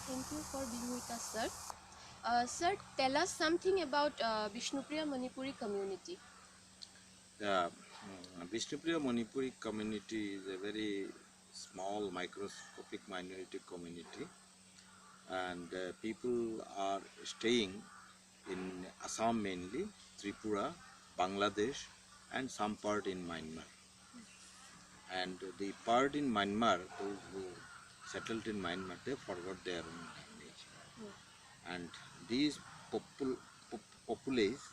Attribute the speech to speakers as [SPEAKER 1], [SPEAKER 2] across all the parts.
[SPEAKER 1] Thank you for being with us, sir. Sir, tell us something about Bishnupriya Manipuri community.
[SPEAKER 2] The Bishnupriya Manipuri community is a very small microscopic minority community, and people are staying in Assam mainly, Tripura, Bangladesh, and some part in Myanmar. And the part in Myanmar, those who settled in Myanmar, they forgot their own language. And these popul populace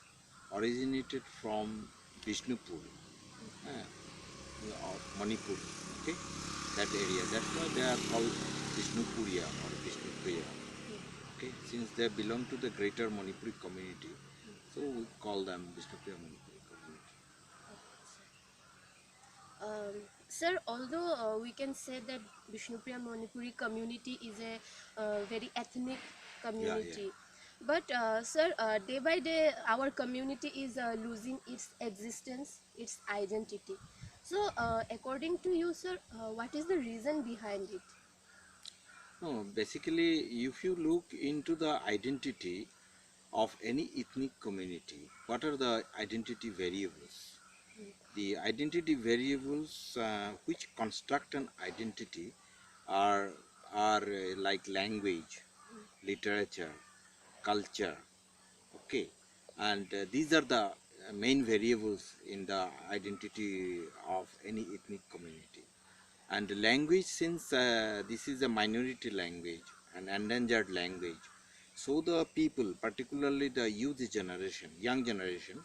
[SPEAKER 2] originated from Bishnupur, of Manipur, okay, that area. That's why they are called Bishnupriya or Bishnupriya, okay, since they belong to the greater Manipuri community, so we call them Bishnupriya Manipuri community.
[SPEAKER 1] Sir, although we can say that Bishnupriya Manipuri community is a very ethnic
[SPEAKER 2] Yeah, yeah.
[SPEAKER 1] community, but sir, day by day our community is losing its existence, its identity. So, according to you, sir, what is the reason behind it?
[SPEAKER 2] No, basically, if you look into the identity of any ethnic community, what are the identity variables? The identity variables which construct an identity are like language, literature, culture, okay, and these are the main variables in the identity of any ethnic community. And language, since this is a minority language, an endangered language, so the people, particularly the youth generation, young generation,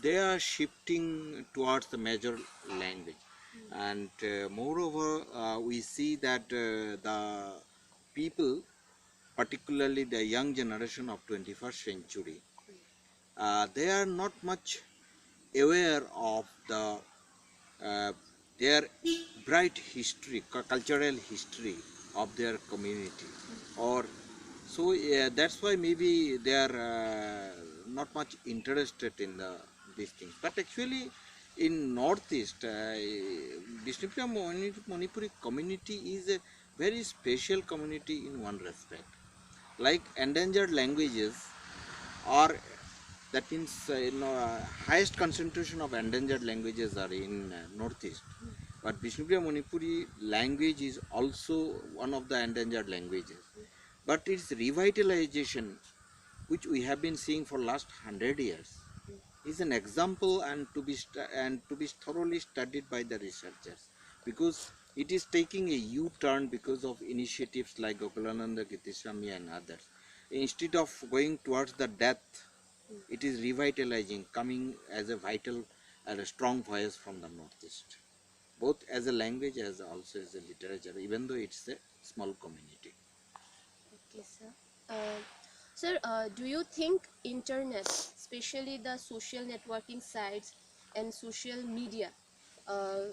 [SPEAKER 2] they are shifting towards the major language. And moreover, we see that the people, particularly the young generation of 21st century, they are not much aware of uh, their bright history, cultural history of their community, or so that's why maybe they are not much interested in these things. But actually, in Northeast, Bishnupriya Manipuri community is a very special community in one respect. Like endangered languages are, that means highest concentration of endangered languages are in Northeast. But Bishnupriya Manipuri language is also one of the endangered languages. But its revitalization, which we have been seeing for last 100 years, is an example and to be thoroughly studied by the researchers, because it is taking a U-turn because of initiatives like Gokulananda Gitiswami and others. Instead of going towards the death, it is revitalizing, coming as a vital and a strong voice from the Northeast, both as a language as also as a literature, even though it's a small community.
[SPEAKER 1] Okay, sir. Sir, do you think internet, especially the social networking sites and social media, uh,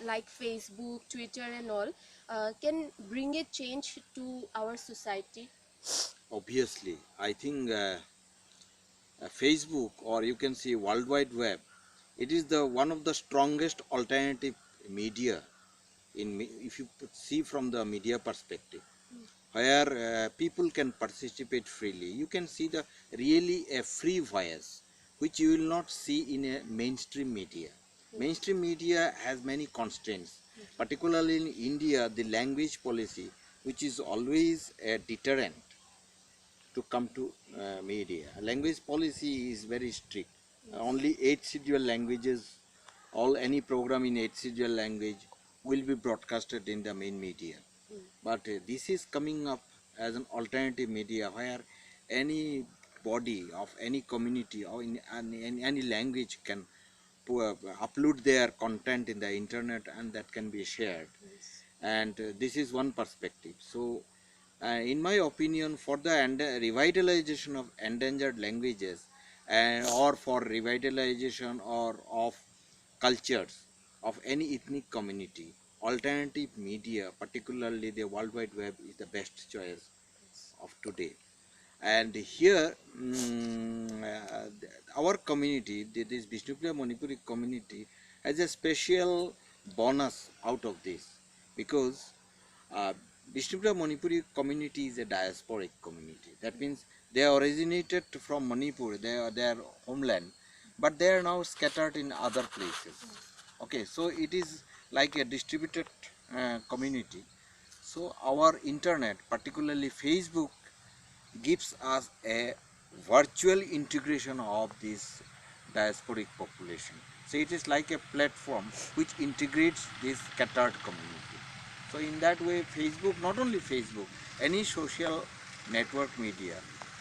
[SPEAKER 1] like Facebook, Twitter, and all, can bring a change to our society?
[SPEAKER 2] Obviously, I think Facebook, or you can see World Wide Web, it is the one of the strongest alternative media if you see from the media perspective, where people can participate freely. You can see the really a free voice, which you will not see in a mainstream media. Mainstream media has many constraints, particularly in India, the language policy, which is always a deterrent to come to media. Language policy is very strict. Only 8 scheduled languages, all any program in 8 scheduled language will be broadcasted in the main media. But this is coming up as an alternative media where any body of any community or in any language can upload their content in the internet, and that can be shared. And this is one perspective. So in my opinion, for the revitalization of endangered languages, or for revitalization or of cultures of any ethnic community, alternative media, particularly the World Wide Web, is the best choice of today. And here, our community, this Bishnupriya Manipuri community, has a special bonus out of this, because uh, Bishnupriya Manipuri community is a diasporic community. That means they originated from Manipur, their homeland, but they are now scattered in other places. Okay, so it is like a distributed community. So our internet, particularly Facebook, gives us a virtual integration of this diasporic population. So it is like a platform which integrates this scattered community. So in that way, Facebook, not only Facebook, any social network media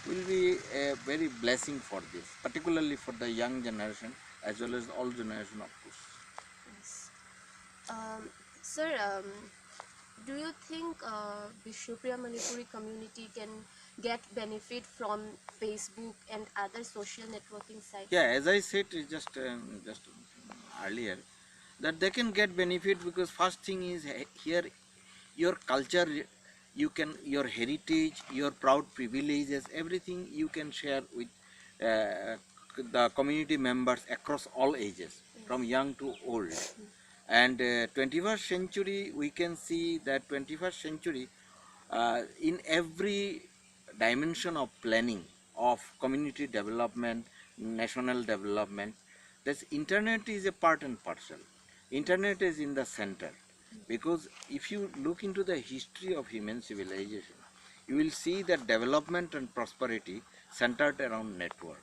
[SPEAKER 2] will be a very blessing for this, particularly for the young generation as well as all generation of course.
[SPEAKER 1] Yes. Sir, do you think Bishnupriya Manipuri community can get benefit from Facebook and other social networking sites?
[SPEAKER 2] Yeah, as I said just earlier, that they can get benefit because first thing is here your culture, you can, your heritage, your proud privileges, everything you can share with uh, the community members across all ages, from young to old. And 21st century, we can see that 21st century, in every dimension of planning of community development, national development, this internet is a part and parcel. Internet is in the center, because if you look into the history of human civilization, you will see that development and prosperity centered around network.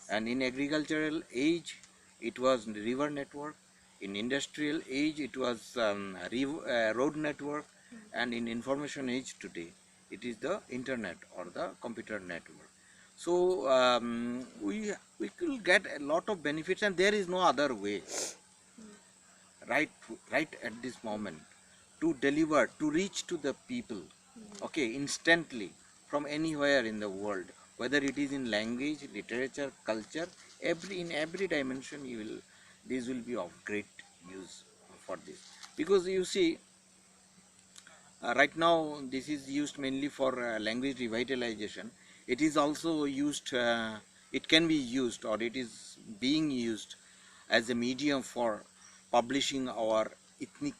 [SPEAKER 2] And in agricultural age, it was river network. In industrial age, it was road network. And in information age today, it is the internet or the computer network. So we could get a lot of benefits, and there is no other way, right, right at this moment, to deliver, to reach to the people, okay, instantly, from anywhere in the world, whether it is in language, literature, culture, in every dimension, you will, this will be of great use for this. Because you see, right now this is used mainly for language revitalization. It is also used, it can be used, or it is being used as a medium for publishing our ethnic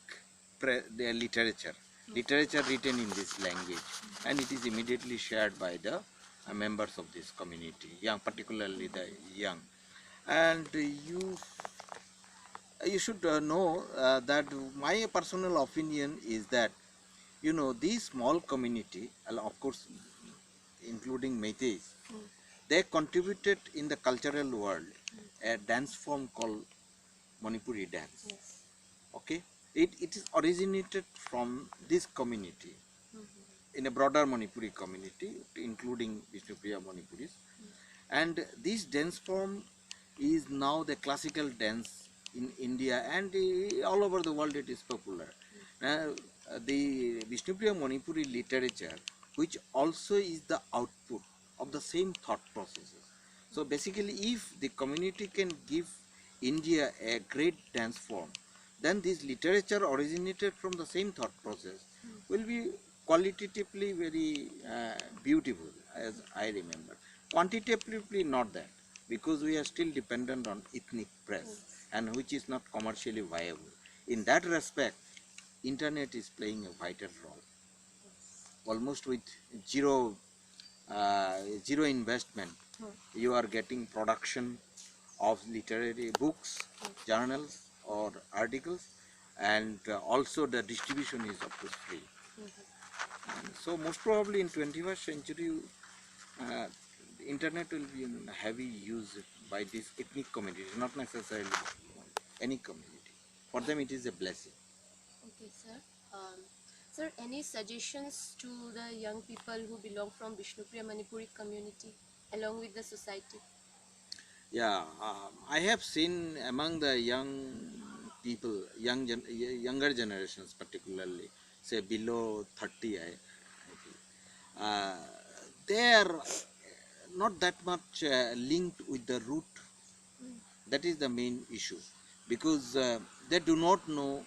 [SPEAKER 2] literature, literature written in this language, and it is immediately shared by the members of this community, young, particularly the young. And you should know that my personal opinion is that, you know, these small community, of course including Meiteis, they contributed in the cultural world a dance form called Manipuri dance.
[SPEAKER 1] Yes.
[SPEAKER 2] Okay, it is originated from this community, in a broader Manipuri community, including Bishnupriya Manipuris. And this dance form is now the classical dance in India, and all over the world it is popular. Now, the Bishnupriya Manipuri literature, which also is the output of the same thought processes. So basically, if the community can give India a great dance form, then this literature originated from the same thought process will be qualitatively very beautiful, as I remember. Quantitatively not that, because we are still dependent on ethnic press, and which is not commercially viable. In that respect, internet is playing a vital role, almost with zero zero investment. You are getting production of literary books, journals, or articles, and also the distribution is of course free. And so most probably in 21st century, uh, the internet will be in heavy use by these ethnic communities, not necessarily any community. For them it is a blessing.
[SPEAKER 1] Okay, sir. Um, Sir, any suggestions to the young people who belong from Bishnupriya Manipuri community along with the society?
[SPEAKER 2] Yeah, I have seen among the young people, younger generations particularly, say below 30, I feel, uh, they are not that much linked with the root. That is the main issue, because they do not know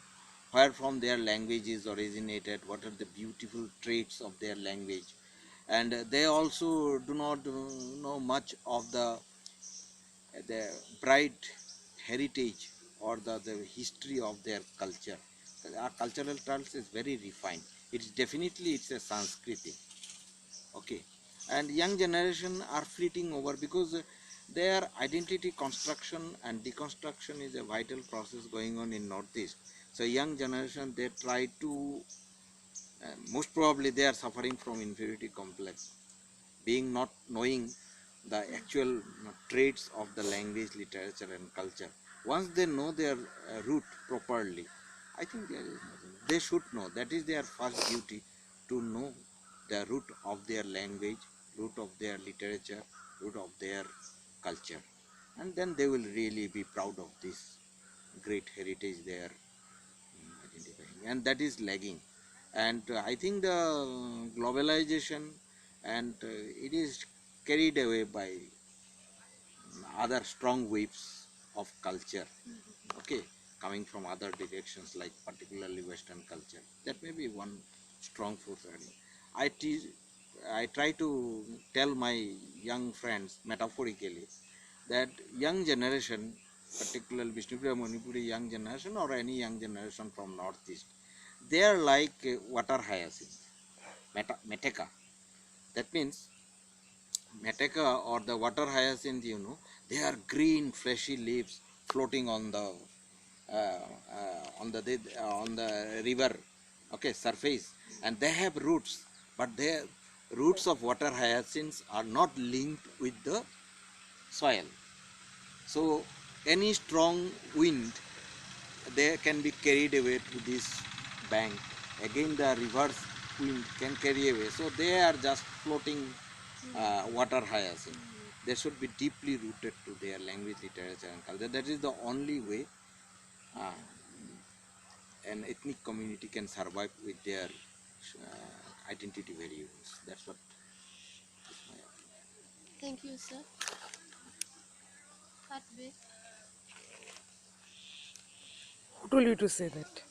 [SPEAKER 2] where from their language is originated, what are the beautiful traits of their language, and they also do not know much of the bright heritage or the history of their culture. Our cultural culture is very refined. It's definitely it's a Sanskriti. Okay, and young generation are fleeting over because their identity construction and deconstruction is a vital process going on in Northeast. So young generation, they try to, most probably they are suffering from inferiority complex, being not knowing the actual traits of the language, literature and culture. Once they know their root properly, I think they should know. That is their first duty, to know the root of their language, root of their literature, root of their culture. And then they will really be proud of this great heritage they are identifying. And that is lagging. And I think the globalization and it is carried away by other strong waves of culture, okay, coming from other directions like particularly Western culture. That may be one strong force. I teach, I try to tell my young friends metaphorically that young generation, particularly Bishnupriya Manipuri young generation or any young generation from Northeast, they are like water hyacinth, meteka. That means Meteca or the water hyacinth, they are green, fleshy leaves floating on the river, okay, surface, and they have roots, but their roots of water hyacinths are not linked with the soil. So any strong wind, they can be carried away to this bank. Again, the reverse wind can carry away. So they are just floating water hyacinth. They should be deeply rooted to their language, literature, and culture. That is the only way uh, an ethnic community can survive with their identity variables. That's what is my opinion.
[SPEAKER 1] Thank you, sir. That way.
[SPEAKER 3] Who told you to say that?